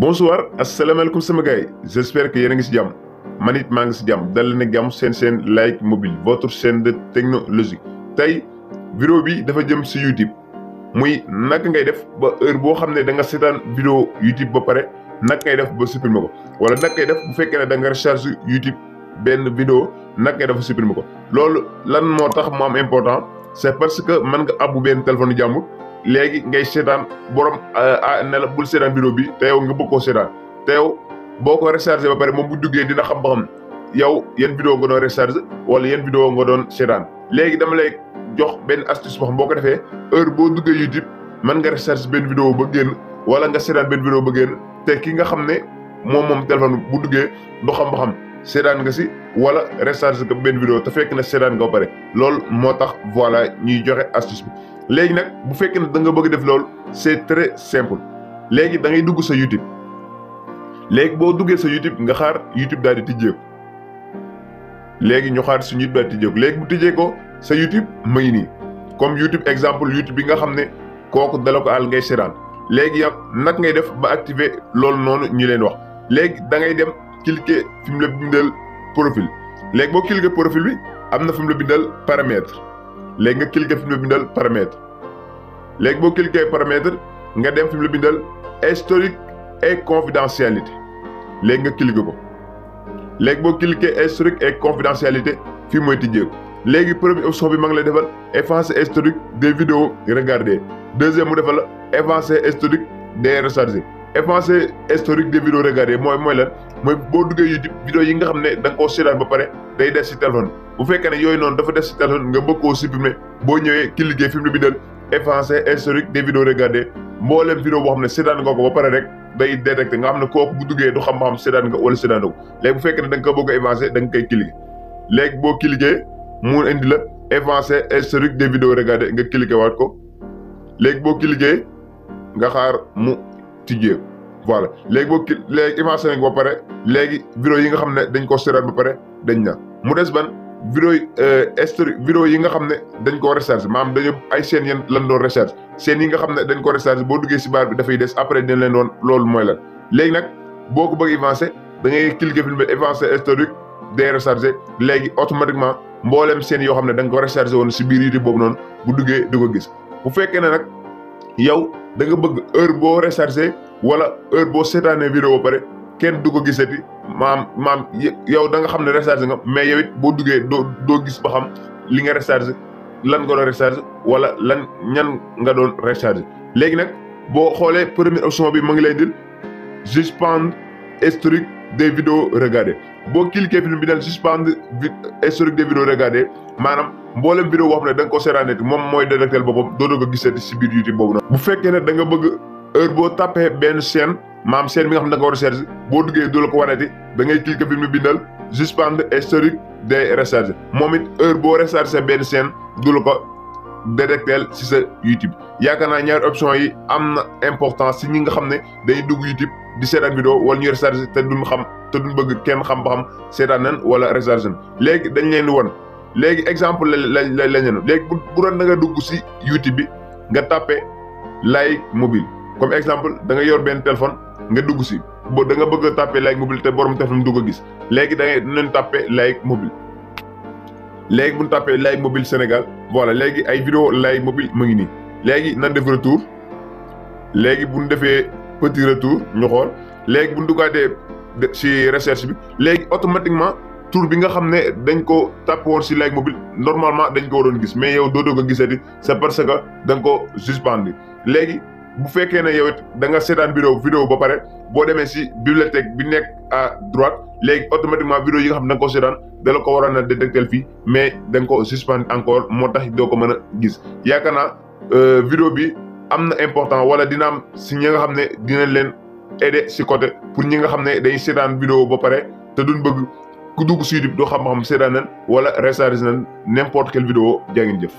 bonsoir asalaamaaleykum sama gars yi j'espère que yéen a ngi si jàmm man it maa ngi si jàmm dal leen ak jàmm seen Like Mobile votre chaîne de technologie. tey vidéo bi dafa jëm si YouTube muy naka ngay def ba heure boo xam ne da nga seetaan vidéo YouTube ba pare naka ngay def ba supprimer ko wala naka ngay def bu fekkee ne da nga recharge YouTube benn vidéo naka ngay def ba supprimer ko. loolu lan moo tax mu am important c'est parce que mën nga abbu benn téléphone jàmbur léegi ngay seetaan borom ne la bul seetaan vidéo bi te yow nga bëgg koo seetaan te yow boo ko rechargé ba pare moom bu duggee dina xam ba xam yow yan vidéo nga doon rechargé wala yan vidéo nga doon seetaan. léegi dama lay jox benn astuce boo xam boo ko defee heure boo duggee YouTube mën nga rechargé benn vidéo ba génn wala nga seetaan benn vidéo ba génn te ki nga xam ne moom téléphone bu duggee du xam ba xam seetaan nga si wala rechargé ko benn vidéo te fekk na seetaan nga ba pare loolu moo tax voilà ñuy joxe astuce bi. léegi nag bu fekkee ne da nga bëgg def loolu c'est très simple léegi da ngay dugg sa YouTube léegi boo duggee sa YouTube nga xaar YouTube daal di tijjeeku léegi ñu xaar suñu YouTube daal di tijjeeku léegi bu tijjee ko sa YouTube may nii comme YouTube exemple YouTube bi nga xam ne kooku dala ko àll ngay seetaan léegi yow nag ngay def ba activer loolu noonu ñu leen wax léegi da ngay dem cliquer fi mu la bindal profil léegi boo cliquer profil bi am na fi mu la bindal paramètre. léegi nga cliquer fi mu la bindal paramètre léegi boo cliquer paramètre nga dem fi mu la bindal historique et confidentialité léegi nga cliquer ko léegi boo cliquer historique et confidentialité fii mooy tijjeeku léegi première option bi ma ngi lay defal effacer historique des vidéos regardées deuxième mu defal la effacer historique des rechargés. effacer historique des vidéos regardées mooy lan mooy boo duggee YouTube vidéo yi nga xam ne da nga koo seetaan ba pare day des si téléphone bu fekkee ne yooyu noonu dafa des si téléphone nga bëgg koo supprimer boo ñëwee cliquer fi mu la bindal effacer historique des vidéos regardées mboolem vidéo boo xam ne seetaan nga ko ba pare rek day détecté nga xam ne kooku bu duggee du xam ba xam seetaan nga wala seetaan ko léegi bu fekkee ne da nga ko bëgg a effacer da nga koy cliquer léegi boo cliquer mu indi la effacer historique des vidéos regardées nga cliquer waat ko léegi boo cliquer nga xaar mu tijjee voilà léegi léegi effacé nañ ko ba pare léegi vidéo yi nga xam ne dañ ko seetaan ba pare dañ na mu des ban vidéo historique vidéo yi nga xam ne dañ koo recharge maanaam dañu ay chaînes yéen lan doon recharge chaînes yi nga xam ne dañ ko recharge boo duggee si baar bi dafay des après dina leen doon loolu mooy lan léegi nag boo ko bëgg effacé da ngay cliquer fi mu effacé historique des rechargés léegi automatiquement mboolem chaînes yoo xam ne da nga ko rechargé woon si biir YouTube boobu noonu bu duggee du ko gis bu fekkee ne nag yow da nga bëgg heure boo rechargé wala heure boo seetaanee vidéo ba pare kenn du ko gisati maam yow da nga xam ne rechargé nga mais yow it boo duggee doo gis ba xam li nga rechargé lan nga doon rechargé wala lan ñan nga doon rechargé. léegi nag boo xoolee première option bi ma ngi lay indil suspendre historique des vidéos regardées boo cliquer film bi daal suspendre historique des vidéos regardées maanaam mboolem vidéo boo xam ne da nga ko seetaanee moom mooy détecter boppam doo ko gisati si biir YouTube boobu noonu. bu fekkee ne da nga bëgg heure boo tapé benn chaîne maam chaîne bi nga xam ne da nga ko rechargé boo duggee doo la ko waneti da ngay cliquer film bi bindal suspendre historique des rechargés moom it heure boo rechargé benn chaîne du la ko détecter si sa YouTube. yaakaar naa ñaari option yi am na importance si ñi nga xam ne day dugg YouTube di seetaan vidéo wala ñuy rechargé te duñ xam te duñ bëgg kenn xam ba xam seetaan nan wala rechargé nan léegi dañ leen di won léegi exemple la ñu léegi bu doon da nga dugg si YouTube bi nga tapé Like Mobile comme exemple da nga yor benn téléphone nga dugg si bo da nga bëgg a tapé Like Mobile te borom téléphone du ko gis léegi da ngay dinañ tapé Like Mobile léegi bu ñu tapé Like Mobile Sénégal voilà léegi ay vidéo Like Mobile mu ngi nii léegi nan def retour léegi bu ñu defee petit retour ñu xool léegi bu ñu duggaatee si recherche bi léegi automatiquement tour bi nga xam ne dañ ko tapé woon si Like Mobile normalement dañ ko waroon gis mais yow dootoo ko gisati c'est parce que da nga ko suspendre léegi bu fekkee ne yow it da nga seetaan vidéo ba pare boo demee si bibliothèque bi nekk à droite léegi automatiquement vidéo yi nga xam ne da nga ko seetaan da la ko waroon a détecter fii mais da nga ko suspendre encore moo tax doo ko mën a gis. yaakaar naa vidéo bi am na important wala dina am si ñi nga xam ne dinañ leen aider si côté pour ñi nga xam ne day seetaan vidéo ba pare te duñ bëgg ku dugg si YouTube doo xam seetaan nañ wala recharge nañ n'importe quelle vidéo jaa ngeen jëf.